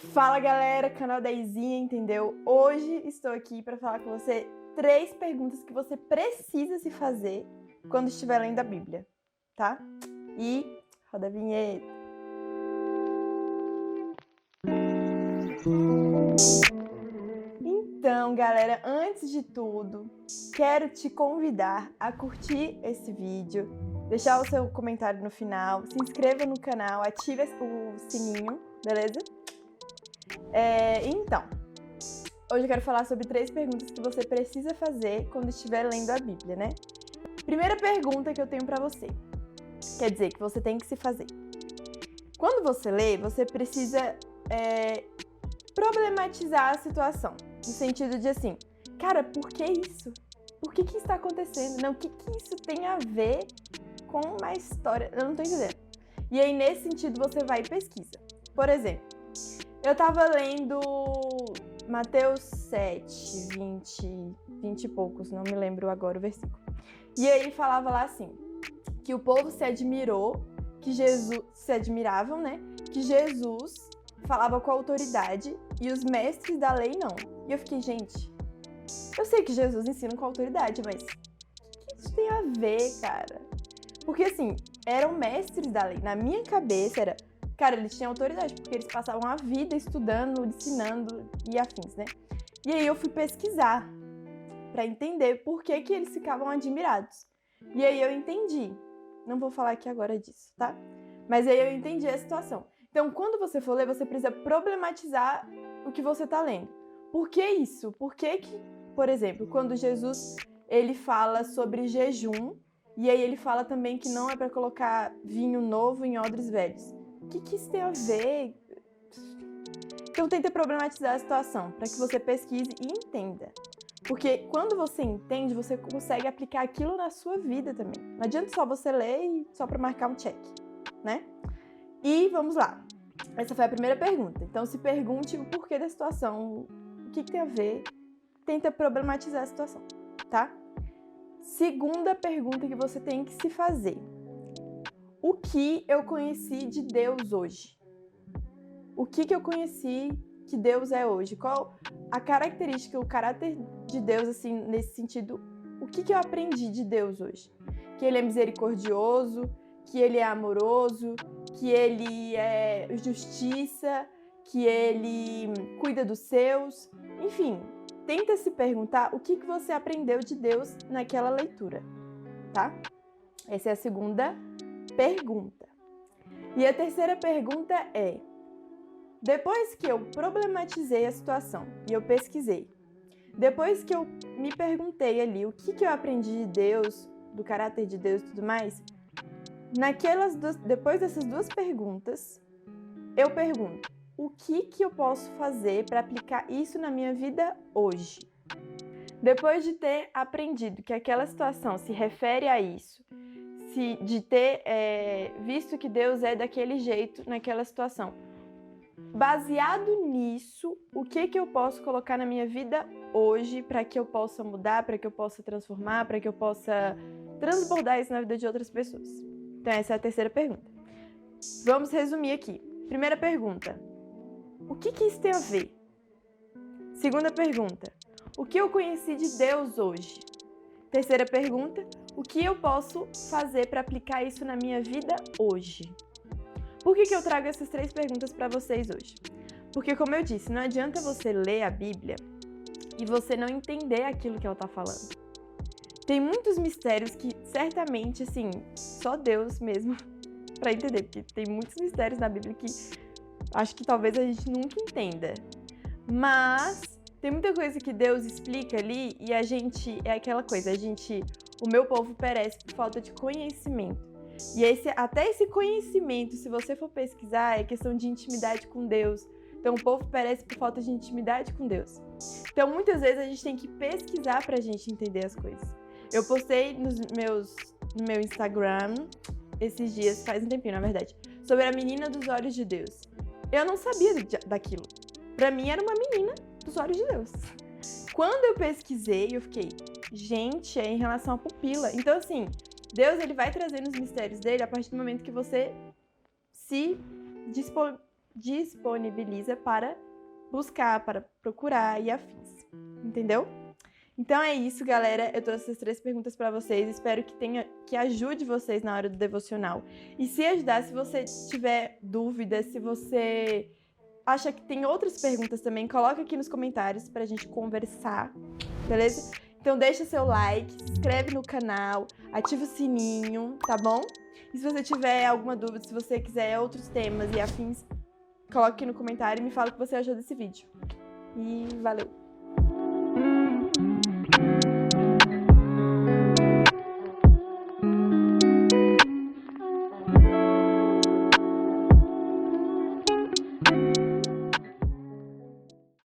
Fala galera, canal da Izinha, entendeu? Hoje estou aqui para falar com você 3 perguntas que você precisa se fazer quando estiver lendo a Bíblia, tá? E roda a vinheta. Então, galera, antes de tudo, quero te convidar a curtir esse vídeo, deixar o seu comentário no final, se inscreva no canal, ative o sininho, beleza? Então, hoje eu quero falar sobre 3 perguntas que você precisa fazer quando estiver lendo a Bíblia, né? Primeira pergunta que eu tenho pra você, quer dizer, que você tem que se fazer. Quando você lê, você precisa problematizar a situação, no sentido de assim, cara, por que isso? Por que está acontecendo? Não, o que isso tem a ver com uma história? Eu não tô entendendo. E aí, nesse sentido, você vai e pesquisa. Por exemplo, eu tava lendo Mateus 7, 20 e poucos, não me lembro agora o versículo. E aí falava lá assim, que o povo se admiravam, né? Que Jesus falava com autoridade e os mestres da lei não. E eu fiquei, gente, eu sei que Jesus ensina com autoridade, mas o que isso tem a ver, cara? Porque assim, eram mestres da lei. Na minha cabeça era... Cara, eles tinham autoridade, porque eles passavam a vida estudando, ensinando e afins, né? E aí eu fui pesquisar pra entender por que eles ficavam admirados. E aí eu entendi. Não vou falar aqui agora disso, tá? Mas aí eu entendi a situação. Então, quando você for ler, você precisa problematizar o que você tá lendo. Por que isso? Por que, por exemplo, quando Jesus ele fala sobre jejum, e aí ele fala também que não é pra colocar vinho novo em odres velhos. O que isso tem a ver? Então tenta problematizar a situação, para que você pesquise e entenda. Porque quando você entende, você consegue aplicar aquilo na sua vida também. Não adianta só você ler e só para marcar um check, né? E vamos lá. Essa foi a primeira pergunta. Então se pergunte o porquê da situação, o que tem a ver. Tenta problematizar a situação, tá? Segunda pergunta que você tem que se fazer. O que eu conheci de Deus hoje? O que eu conheci que Deus é hoje? Qual a característica, o caráter de Deus, assim, nesse sentido? O que eu aprendi de Deus hoje? Que Ele é misericordioso, que Ele é amoroso, que Ele é justiça, que Ele cuida dos seus. Enfim, tenta se perguntar o que você aprendeu de Deus naquela leitura, tá? Essa é a segunda pergunta. E a terceira pergunta é: depois que eu problematizei a situação e eu pesquisei, depois que eu me perguntei ali o que eu aprendi de Deus, do caráter de Deus e tudo mais, depois dessas 2 perguntas, eu pergunto: o que eu posso fazer para aplicar isso na minha vida hoje? Depois de ter aprendido que aquela situação se refere a isso, de ter visto que Deus é daquele jeito naquela situação, baseado nisso, o que eu posso colocar na minha vida hoje para que eu possa mudar, para que eu possa transformar, para que eu possa transbordar isso na vida de outras pessoas? Então essa é a terceira pergunta. Vamos resumir aqui. Primeira pergunta: o que isso tem a ver? Segunda pergunta: o que eu conheci de Deus hoje? Terceira pergunta: o que eu posso fazer para aplicar isso na minha vida hoje? Por que eu trago essas 3 perguntas para vocês hoje? Porque, como eu disse, não adianta você ler a Bíblia e você não entender aquilo que ela está falando. Tem muitos mistérios que, certamente, assim, só Deus mesmo para entender, porque tem muitos mistérios na Bíblia que acho que talvez a gente nunca entenda. Mas tem muita coisa que Deus explica ali e a gente, é aquela coisa, o meu povo perece por falta de conhecimento. E até esse conhecimento, se você for pesquisar, é questão de intimidade com Deus. Então o povo perece por falta de intimidade com Deus. Então muitas vezes a gente tem que pesquisar pra gente entender as coisas. Eu postei no meu Instagram esses dias, faz um tempinho na verdade, sobre a menina dos olhos de Deus. Eu não sabia daquilo. Pra mim era uma menina dos olhos de Deus. Quando eu pesquisei, eu fiquei, gente, é em relação à pupila. Então assim, Deus ele vai trazendo os mistérios dele a partir do momento que você se disponibiliza para buscar, para procurar e afins. Entendeu? Então é isso, galera. Eu trouxe essas 3 perguntas para vocês. Espero que ajude vocês na hora do devocional. E se ajudar, se você tiver dúvidas, se você acha que tem outras perguntas também, coloca aqui nos comentários pra gente conversar, beleza? Então deixa seu like, se inscreve no canal, ativa o sininho, tá bom? E se você tiver alguma dúvida, se você quiser outros temas e afins, coloque aqui no comentário e me fala o que você achou desse vídeo. E valeu!